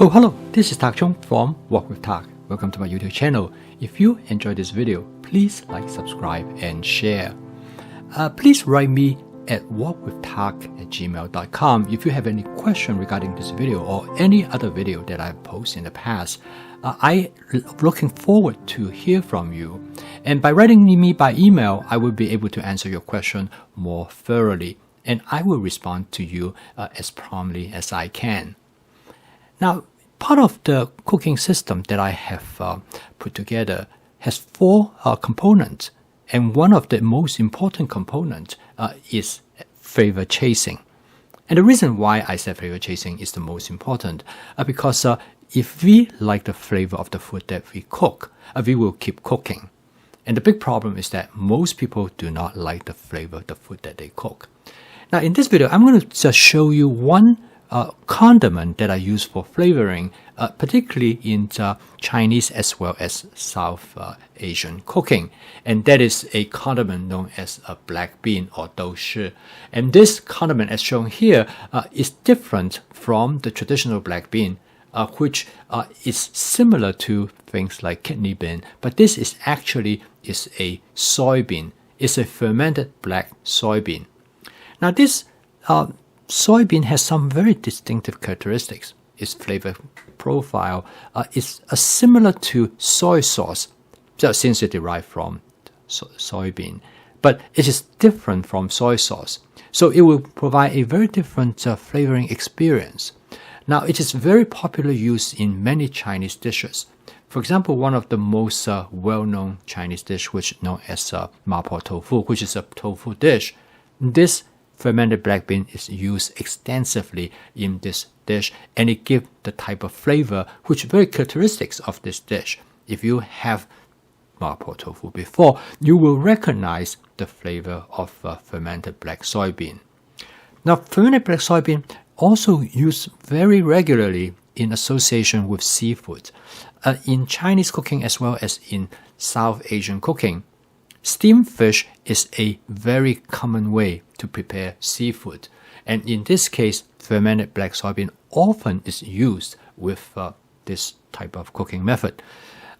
Oh, hello, this is Tak Chung from Walk with Tak. Welcome to my YouTube channel. If you enjoyed this video, please like, subscribe, and share. Please write me at walkwithtak@gmail.com if you have any question regarding this video or any other video that I've posted in the past. I'm looking forward to hear from you. And by writing me by email, I will be able to answer your question more thoroughly. And I will respond to you as promptly as I can. Now, part of the cooking system that I have put together has four components. And one of the most important components is flavor chasing. And the reason why I said flavor chasing is the most important because if we like the flavor of the food that we cook, we will keep cooking. And the big problem is that most people do not like the flavor of the food that they cook. Now, in this video, I'm going to just show you one condiment that I use for flavoring, particularly in Chinese as well as South Asian cooking. And that is a condiment known as a black bean or dou shi. And this condiment, as shown here, is different from the traditional black bean, which is similar to things like kidney bean. But this is actually a soybean. It's a fermented black soybean. Now, this soybean has some very distinctive characteristics. Its flavor profile is similar to soy sauce, since it derived from soybean, but it is different from soy sauce. So it will provide a very different flavoring experience. Now, it is very popular use in many Chinese dishes. For example, one of the most well-known Chinese dish, which is known as mapo tofu, which is a tofu dish. This fermented black bean is used extensively in this dish, and it gives the type of flavor which is very characteristics of this dish. If you have mapo tofu before, you will recognize the flavor of fermented black soybean. Now, fermented black soybean also used very regularly in association with seafood. In Chinese cooking as well as in South Asian cooking, steamed fish is a very common way to prepare seafood. And in this case, fermented black soybean often is used with this type of cooking method.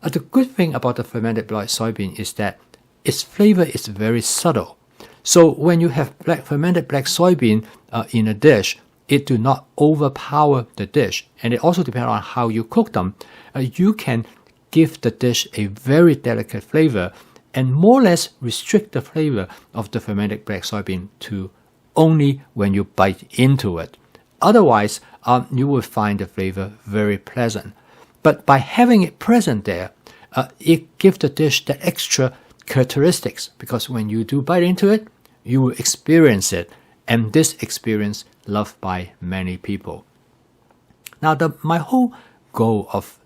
The good thing about the fermented black soybean is that its flavor is very subtle. So when you have fermented black soybean in a dish, it do not overpower the dish. And it also depends on how you cook them. You can give the dish a very delicate flavor and more or less restrict the flavor of the fermented black soybean to only when you bite into it. Otherwise, you will find the flavor very pleasant. But by having it present there, it gives the dish that extra characteristics, because when you do bite into it, you will experience it, and this experience loved by many people. Now, my whole goal of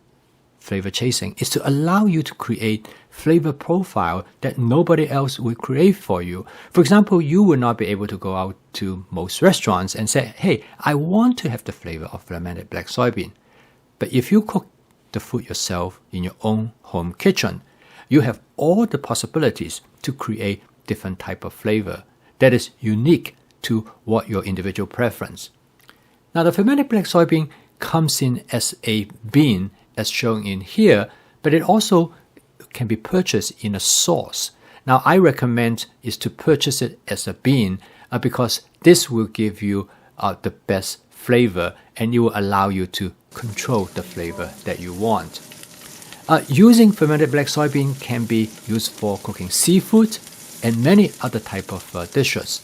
flavor chasing is to allow you to create flavor profile that nobody else will create for you. For example, you will not be able to go out to most restaurants and say, hey, I want to have the flavor of fermented black soybean. But if you cook the food yourself in your own home kitchen, you have all the possibilities to create different type of flavor that is unique to what your individual preference. Now, the fermented black soybean comes in as a bean, as shown in here, but it also can be purchased in a sauce. Now, I recommend is to purchase it as a bean because this will give you the best flavor, and it will allow you to control the flavor that you want. Using fermented black soybean can be used for cooking seafood and many other type of dishes.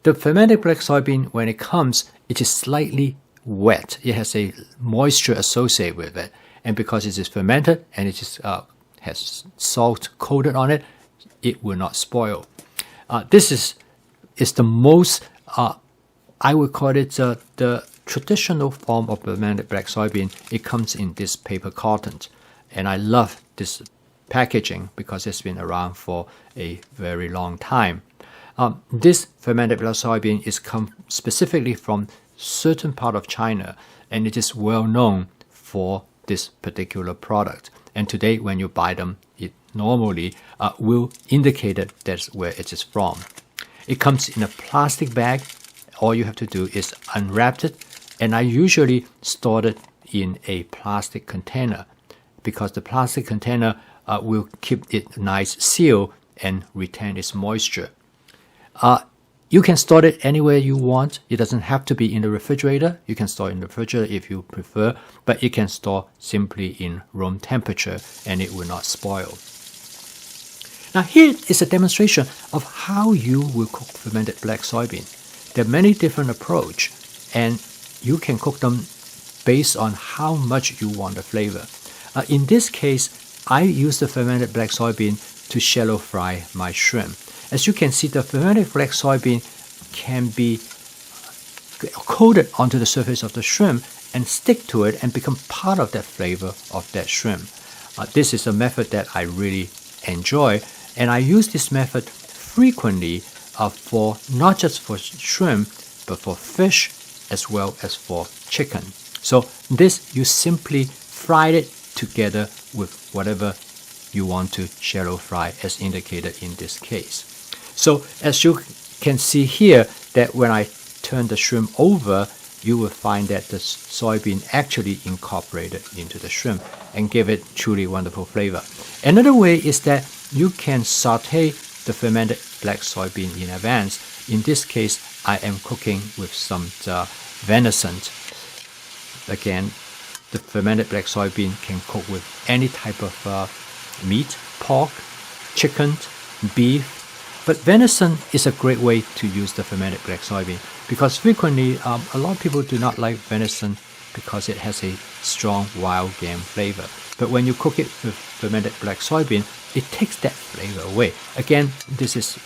The fermented black soybean, when it comes, it is slightly wet. It has a moisture associated with it. And because it is fermented and it is, has salt coated on it, it will not spoil. This is the most, I would call it the traditional form of fermented black soybean. It comes in this paper carton. And I love this packaging because it's been around for a very long time. This fermented black soybean is come specifically from certain part of China, and it is well known for this particular product. And today, when you buy them, it normally will indicate that that's where it is from. It comes in a plastic bag. All you have to do is unwrap it, and I usually store it in a plastic container, because the plastic container will keep it nice sealed and retain its moisture. You can store it anywhere you want. It doesn't have to be in the refrigerator. You can store it in the refrigerator if you prefer, but it can store simply in room temperature and it will not spoil. Now here is a demonstration of how you will cook fermented black soybean. There are many different approaches, and you can cook them based on how much you want the flavor. In this case, I use the fermented black soybean to shallow fry my shrimp. As you can see, the fermented black soybean can be coated onto the surface of the shrimp and stick to it and become part of that flavor of that shrimp. This is a method that I really enjoy, and I use this method frequently for not just for shrimp, but for fish as well as for chicken. So this, you simply fry it together with whatever you want to shallow fry, as indicated in this case. So as you can see here, that when I turn the shrimp over, you will find that the soybean actually incorporated into the shrimp and give it truly wonderful flavor. Another way is that you can saute the fermented black soybean in advance. In this case, I am cooking with some venison. Again, the fermented black soybean can cook with any type of meat, pork, chicken, beef, but venison is a great way to use the fermented black soybean, because frequently a lot of people do not like venison because it has a strong wild game flavor. But when you cook it with fermented black soybean, it takes that flavor away. Again, this is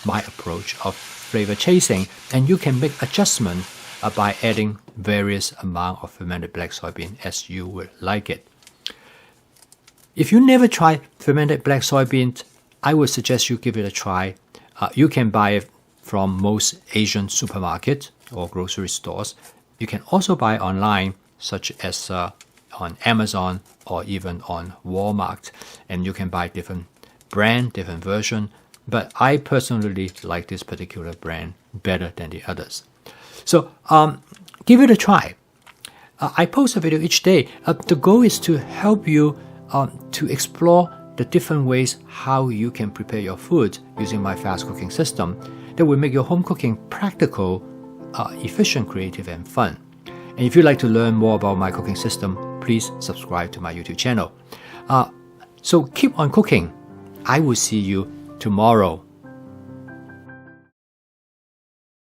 my approach of flavor chasing, and you can make adjustment by adding various amount of fermented black soybean as you would like it. If you never tried fermented black soybean, I would suggest you give it a try. You can buy it from most Asian supermarkets or grocery stores. You can also buy online, such as on Amazon or even on Walmart, and you can buy different brand, different version. But I personally like this particular brand better than the others. So give it a try. I post a video each day. The goal is to help you to explore the different ways how you can prepare your food using my fast cooking system that will make your home cooking practical, efficient, creative, and fun. And if you'd like to learn more about my cooking system, please subscribe to my YouTube channel. So keep on cooking. I will see you tomorrow.